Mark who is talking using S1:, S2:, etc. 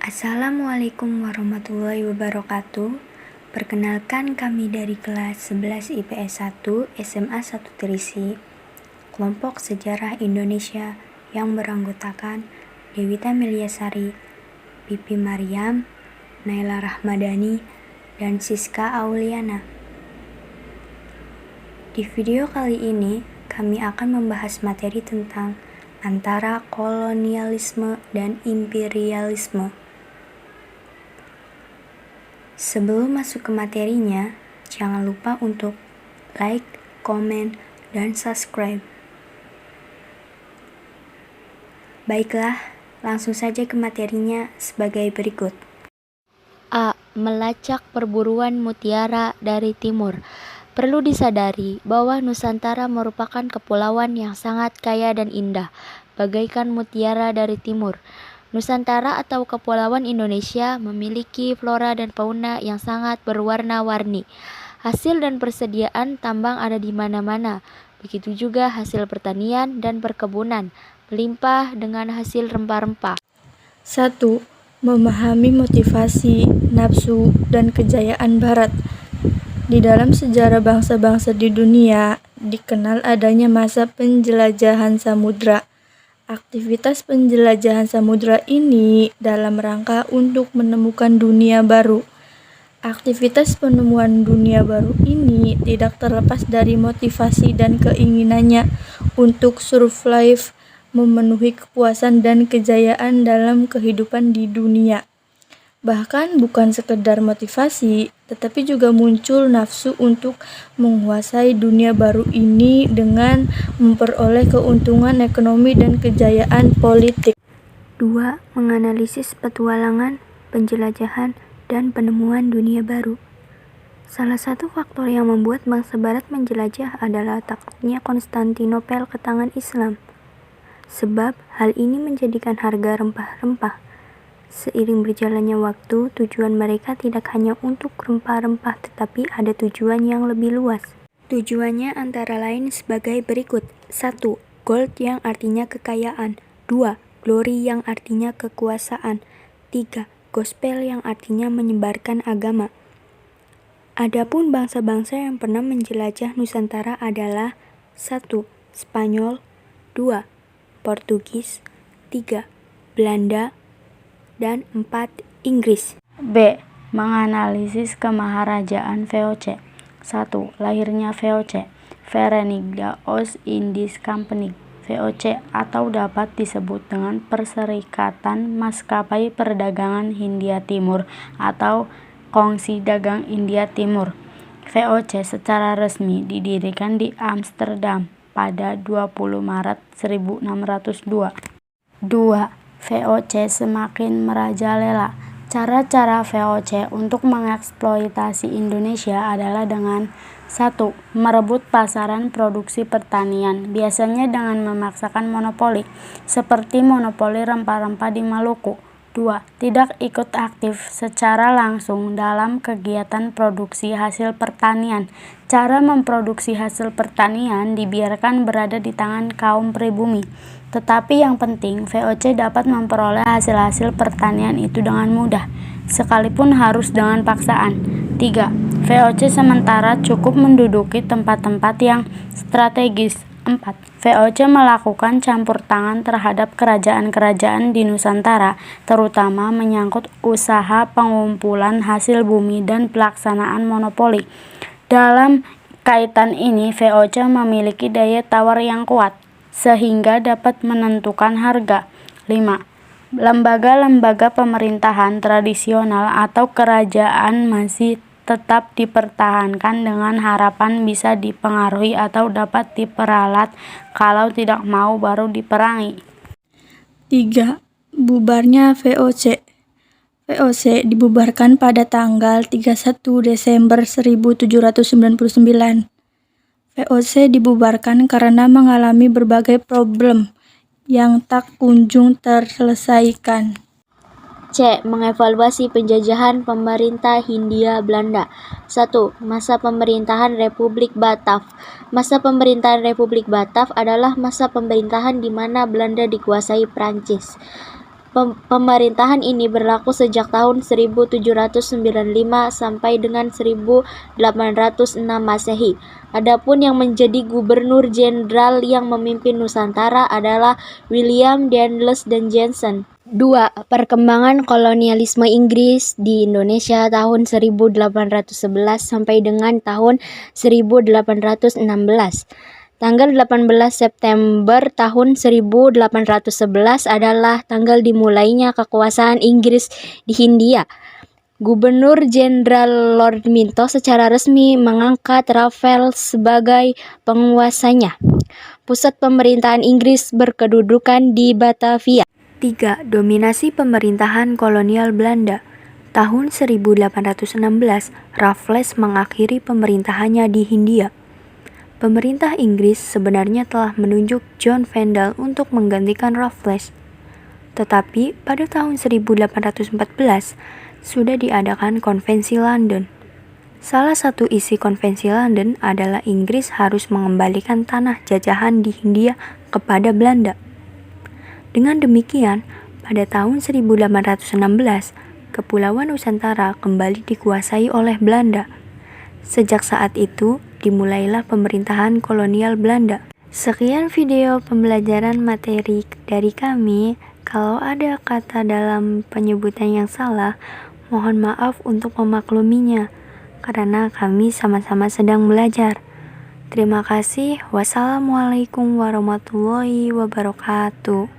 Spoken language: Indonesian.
S1: Assalamualaikum warahmatullahi wabarakatuh. Perkenalkan, kami dari kelas 11 IPS 1 SMA 1 Trisi, kelompok Sejarah Indonesia yang beranggotakan Dewita Meliasari, Pipi Mariam, Naila Rahmadani, dan Siska Auliana. Di video kali ini, kami akan membahas materi tentang antara kolonialisme dan imperialisme. Sebelum masuk ke materinya, jangan lupa untuk like, komen, dan subscribe. Baiklah, langsung saja ke materinya sebagai berikut.
S2: A. Melacak perburuan mutiara dari timur. Perlu disadari bahwa Nusantara merupakan kepulauan yang sangat kaya dan indah, bagaikan mutiara dari timur. Nusantara atau Kepulauan Indonesia memiliki flora dan fauna yang sangat berwarna-warni. Hasil dan persediaan tambang ada di mana-mana. Begitu juga hasil pertanian dan perkebunan, melimpah dengan hasil rempah-rempah.
S3: 1. Memahami motivasi, nafsu, dan kejayaan Barat. Di dalam sejarah bangsa-bangsa di dunia, dikenal adanya masa penjelajahan samudra. Aktivitas penjelajahan samudra ini dalam rangka untuk menemukan dunia baru. Aktivitas penemuan dunia baru ini tidak terlepas dari motivasi dan keinginannya untuk survive, memenuhi kepuasan dan kejayaan dalam kehidupan di dunia. Bahkan bukan sekedar motivasi, tetapi juga muncul nafsu untuk menguasai dunia baru ini dengan memperoleh keuntungan ekonomi dan kejayaan politik.
S1: 2. Menganalisis petualangan, penjelajahan, dan penemuan dunia baru. Salah satu faktor yang membuat bangsa Barat menjelajah adalah takluknya Konstantinopel ke tangan Islam. Sebab hal ini menjadikan harga rempah-rempah. Seiring berjalannya waktu, tujuan mereka tidak hanya untuk rempah-rempah, tetapi ada tujuan yang lebih luas. Tujuannya antara lain sebagai berikut. 1. Gold yang artinya kekayaan. 2. Glory yang artinya kekuasaan. 3. Gospel yang artinya menyebarkan agama. Adapun bangsa-bangsa yang pernah menjelajah Nusantara adalah 1. Spanyol, 2. Portugis, 3. Belanda, dan 4. Inggris.
S4: B. Menganalisis kemaharajaan VOC. 1. Lahirnya VOC, Verenigde Oost-Indisch Compagnie. VOC atau dapat disebut dengan Perserikatan Maskapai Perdagangan Hindia Timur atau Kongsi Dagang India Timur. VOC secara resmi didirikan di Amsterdam pada 20 Maret 1602. 2. VOC semakin merajalela. Cara-cara VOC untuk mengeksploitasi Indonesia adalah dengan 1. Merebut pasaran produksi pertanian, biasanya dengan memaksakan monopoli, seperti monopoli rempah-rempah di Maluku. 2. Tidak ikut aktif secara langsung dalam kegiatan produksi hasil pertanian. Cara memproduksi hasil pertanian dibiarkan berada di tangan kaum pribumi. Tetapi yang penting, VOC dapat memperoleh hasil-hasil pertanian itu dengan mudah, sekalipun harus dengan paksaan. 3. VOC sementara cukup menduduki tempat-tempat yang strategis. 4. VOC melakukan campur tangan terhadap kerajaan-kerajaan di Nusantara, terutama menyangkut usaha pengumpulan hasil bumi dan pelaksanaan monopoli. Dalam kaitan ini, VOC memiliki daya tawar yang kuat, sehingga dapat menentukan harga. 5. Lembaga-lembaga pemerintahan tradisional atau kerajaan masih tetap dipertahankan dengan harapan bisa dipengaruhi atau dapat diperalat, kalau tidak mau baru diperangi.
S3: 3. Bubarnya VOC. VOC dibubarkan pada tanggal 31 Desember 1799. VOC dibubarkan karena mengalami berbagai problem yang tak kunjung terselesaikan.
S2: C. Mengevaluasi penjajahan pemerintah Hindia Belanda. 1. Masa pemerintahan Republik Batav. Masa pemerintahan Republik Batav adalah masa pemerintahan di mana Belanda dikuasai Prancis. Pemerintahan ini berlaku sejak tahun 1795 sampai dengan 1806 Masehi. Adapun yang menjadi gubernur jenderal yang memimpin Nusantara adalah William Daniels dan Jensen. 2. Perkembangan kolonialisme Inggris di Indonesia tahun 1811 sampai dengan tahun 1816. Tanggal 18 September tahun 1811 adalah tanggal dimulainya kekuasaan Inggris di Hindia. Gubernur Jenderal Lord Minto secara resmi mengangkat Raffles sebagai penguasanya. Pusat pemerintahan Inggris berkedudukan di Batavia.
S1: 3. Dominasi pemerintahan kolonial Belanda. Tahun 1816, Raffles mengakhiri pemerintahannya di Hindia. Pemerintah Inggris sebenarnya telah menunjuk John Vandal untuk menggantikan Raffles. Tetapi pada tahun 1814 sudah diadakan Konvensi London. Salah satu isi Konvensi London adalah Inggris harus mengembalikan tanah jajahan di Hindia kepada Belanda. Dengan demikian, pada tahun 1816, Kepulauan Nusantara kembali dikuasai oleh Belanda. Sejak saat itu, dimulailah pemerintahan kolonial Belanda. Sekian video pembelajaran materi dari kami. Kalau ada kata dalam penyebutan yang salah, mohon maaf untuk memakluminya, karena kami sama-sama sedang belajar. Terima kasih. Wassalamualaikum warahmatullahi wabarakatuh.